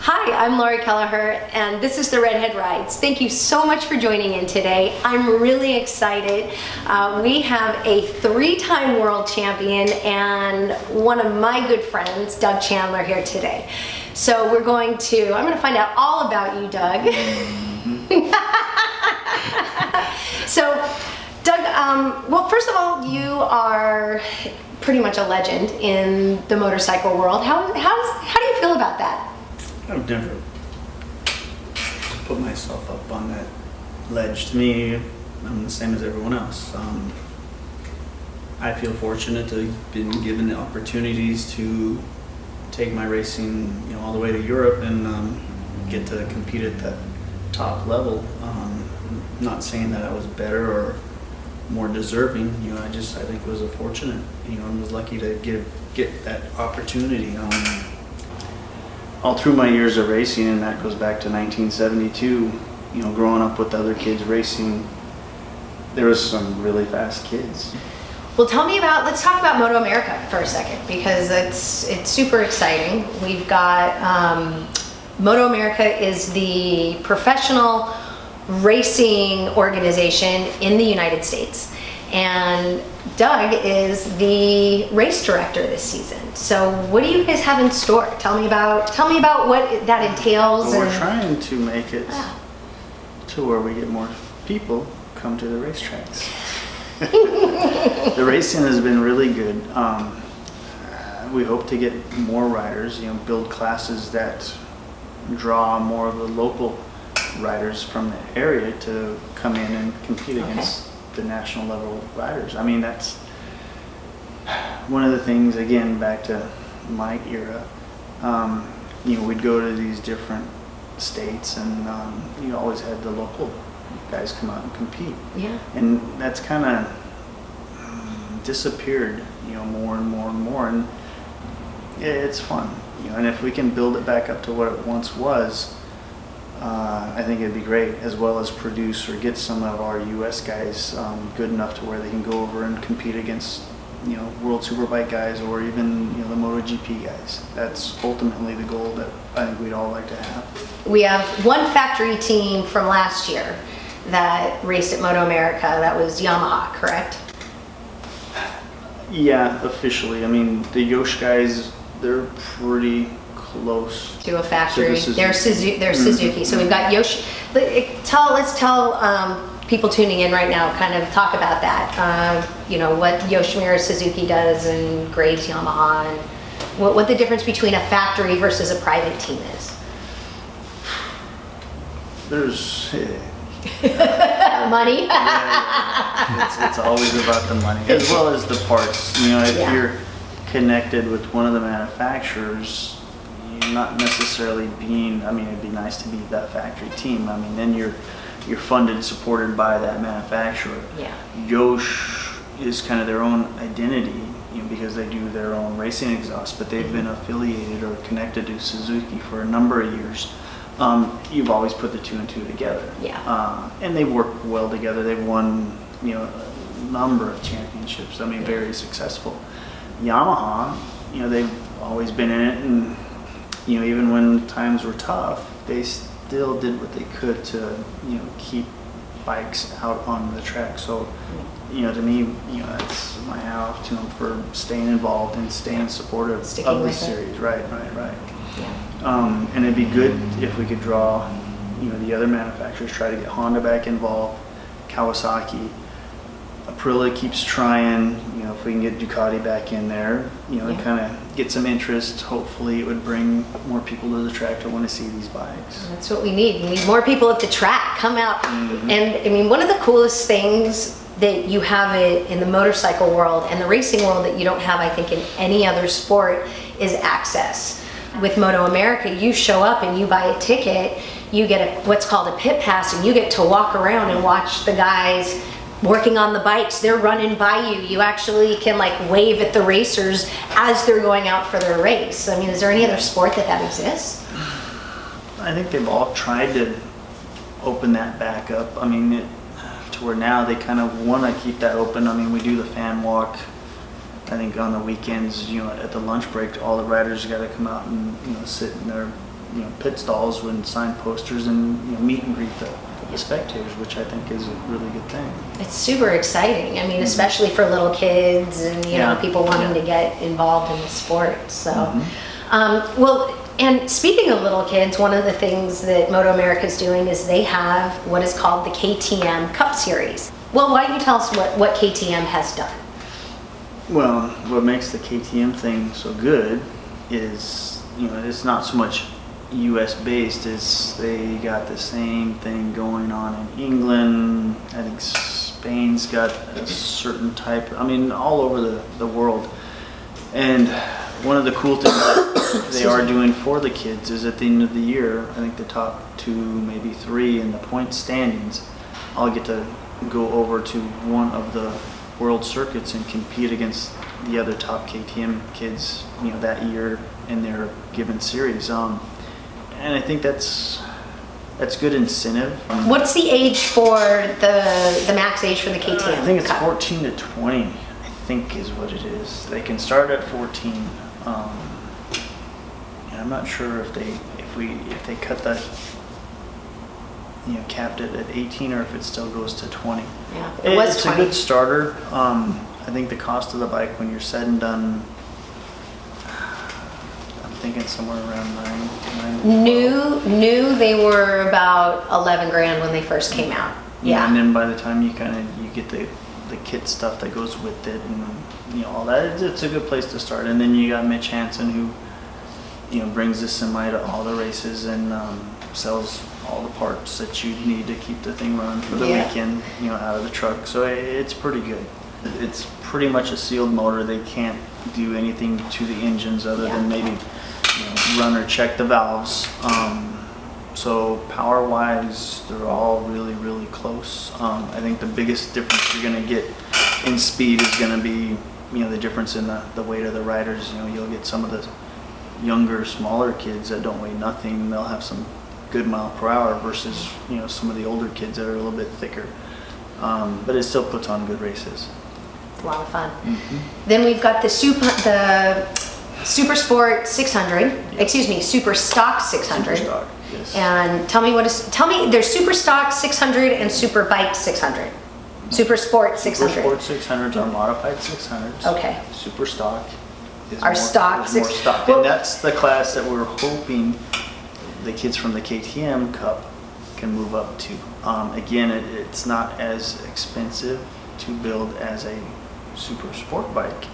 Hi, I'm Lori Kelleher, and this is the RedHead Rides. Thank you so much for joining in today. I'm really excited. We have a 3-time world champion and one of my good friends, Doug Chandler, here today. So I'm going to find out all about you, Doug. So, Doug, well, first of all, you are pretty much a legend in the motorcycle world. How do you feel about that? I've never put myself up on that ledge. To me, I'm the same as everyone else. I feel fortunate to have been given the opportunities to take my racing, all the way to Europe and get to compete at that top level. Not saying that I was better or more deserving. I think was fortunate. And was lucky to get that opportunity. All through my years of racing, and that goes back to 1972, growing up with other kids racing, there was some really fast kids. Well, let's talk about MotoAmerica for a second, because it's super exciting. We've got, MotoAmerica is the professional racing organization in the United States. And Doug is the race director this season. So what do you guys have in store? Tell me about what that entails. Well, we're trying to make it to where we get more people come to the racetracks. The racing has been really good. We hope to get more riders, build classes that draw more of the local riders from the area to come in and compete against the national level riders. I mean, that's one of the things, again, back to my era. We'd go to these different states and you always had the local guys come out and compete. Yeah. And that's kind of disappeared, more and more and more. And it's fun, and if we can build it back up to what it once was, I think it'd be great, as well as produce or get some of our U.S. guys good enough to where they can go over and compete against, World Superbike guys or even, the MotoGP guys. That's ultimately the goal that I think we'd all like to have. We have one factory team from last year that raced at MotoAmerica. That was Yamaha, correct? Yeah, officially. I mean, the Yosh guys, they're pretty close to a factory. They're Suzuki. Suzuki. So we've got Yosh. Let's tell people tuning in right now, kind of talk about that. What Yoshimura Suzuki does and Graves Yamaha, and what the difference between a factory versus a private team is. There's money. Yeah. It's always about the money, as well as the parts. If you're connected with one of the manufacturers, you're not necessarily it'd be nice to be that factory team. Then you're funded, supported by that manufacturer. Yeah. Yosh is kind of their own identity, because they do their own racing exhaust, but they've been affiliated or connected to Suzuki for a number of years. You've always put the two and two together. Yeah. And they work well together. They've won, a number of championships. Very successful. Yamaha, they've always been in it, and even when times were tough, they still did what they could to keep bikes out on the track. So to me, that's my hat off to them for staying involved and staying supportive of the series. Right. Yeah. And it'd be good if we could draw the other manufacturers, try to get Honda back involved, Kawasaki. Aprilia keeps trying, if we can get Ducati back in there, and kind of get some interest. Hopefully it would bring more people to the track to want to see these bikes. That's what we need. We need more people at the track. Come out. Mm-hmm. And one of the coolest things that you have it in the motorcycle world and the racing world that you don't have, I think, in any other sport is access. With MotoAmerica, you show up and you buy a ticket, you get what's called a pit pass, and you get to walk around and watch the guys working on the bikes. They're running by you. You actually can wave at the racers as they're going out for their race. Is there any other sport that exists? I think they've all tried to open that back up. To where now they kind of want to keep that open. We do the fan walk. I think on the weekends, at the lunch break, all the riders got to come out and sit in their pit stalls and sign posters and meet and greet the spectators, which I think is a really good thing. It's super exciting. I mean, especially for little kids and people wanting to get involved in the sport. So, well, and speaking of little kids, one of the things that MotoAmerica is doing is they have what is called the KTM Cup Series. Well, why don't you tell us what KTM has done? Well, what makes the KTM thing so good is, it's not so much US based, as they got the same thing going on in England. I think Spain's got a certain type, all over the world. And one of the cool things that they are doing for the kids is at the end of the year, I think the top 2, maybe 3 in the point standings all get to go over to one of the world circuits and compete against the other top KTM kids, that year in their given series. And I think that's good incentive. What's the age for the max age for the KTM? I think it's Cup? 14 to 20. I think is what it is. They can start at 14. And I'm not sure if they cut that, capped it at 18, or if it still goes to 20. Yeah, It's 20. a good starter. I think the cost of the bike when you're said and done, I'm thinking somewhere around 9 to 12. New, they were about 11 grand when they first came out. Yeah. And then by the time you get the kit stuff that goes with it and all that, it's a good place to start. And then you got Mitch Hansen, who brings the semi to all the races and sells all the parts that you need to keep the thing running for the weekend, out of the truck. So it's pretty good. It's pretty much a sealed motor. They can't do anything to the engines other than maybe run or check the valves. So power wise, they're all really, really close. I think the biggest difference you're going to get in speed is going to be the difference in the weight of the riders. You'll get some of the younger, smaller kids that don't weigh nothing. They'll have some good mile per hour versus some of the older kids that are a little bit thicker. But it still puts on good races. It's a lot of fun. Then we've got the Super Sport 600. Excuse me, Super Stock 600. Super stock, yes. And tell me, there's Super Stock 600 and Super Bike 600. Super Sport 600. Super Sport 600s are modified 600s. Okay. Super Stock is Our more stock stock. Well, and that's the class that we're hoping the kids from the KTM Cup can move up to. Again, it's not as expensive to build as a super sport bike,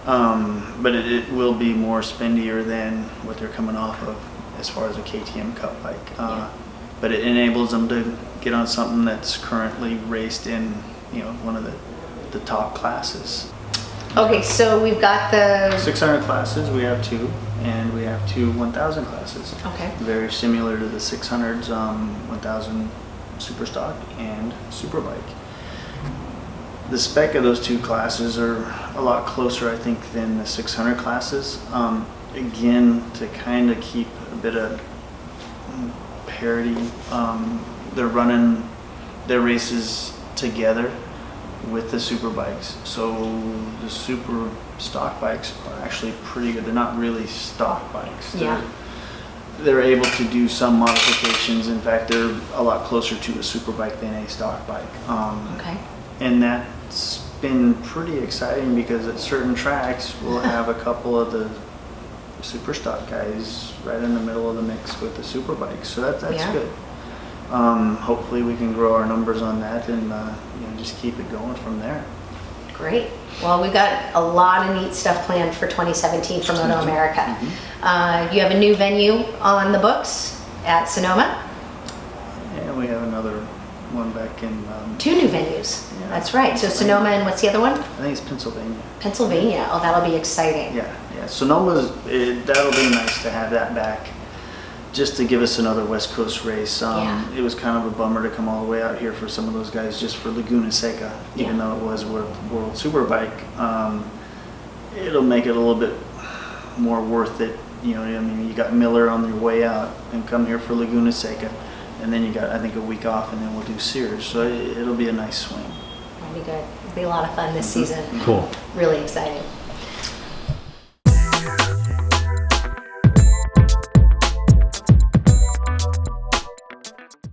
but it will be more spendier than what they're coming off of as far as a KTM Cup bike. But it enables them to get on something that's currently raced in one of the top classes. Okay, so we've got the 600 classes, we have 2, and we have 2 1000 classes. Okay. Very similar to the 600s, 1000 Super Stock and Super Bike. The spec of those 2 classes are a lot closer, I think, than the 600 classes. Again, to kind of keep a bit of parity, they're running their races together with the super bikes. So the super stock bikes are actually pretty good. They're not really stock bikes. They're able to do some modifications. In fact, they're a lot closer to a super bike than a stock bike. Okay. And that's been pretty exciting because at certain tracks we'll have a couple of the super stock guys right in the middle of the mix with the super bikes. So that's good. Hopefully we can grow our numbers on that and just keep it going from there. Great. Well, we've got a lot of neat stuff planned for 2017 for MotoAmerica. You have a new venue on the books at Sonoma. And we have another one back in... 2 new venues. Yeah. That's right. So Sonoma and what's the other one? I think it's Pennsylvania. Pennsylvania. Oh, that'll be exciting. Yeah. Sonoma's, that'll be nice to have that back, just to give us another West Coast race. It was kind of a bummer to come all the way out here for some of those guys just for Laguna Seca, even though it was World Superbike. It'll make it a little bit more worth it. You got Miller on your way out and come here for Laguna Seca, and then you got, I think, a week off, and then we'll do Sears. So it'll be a nice swing. That'll be good. It'll be a lot of fun this season. Cool. Really exciting.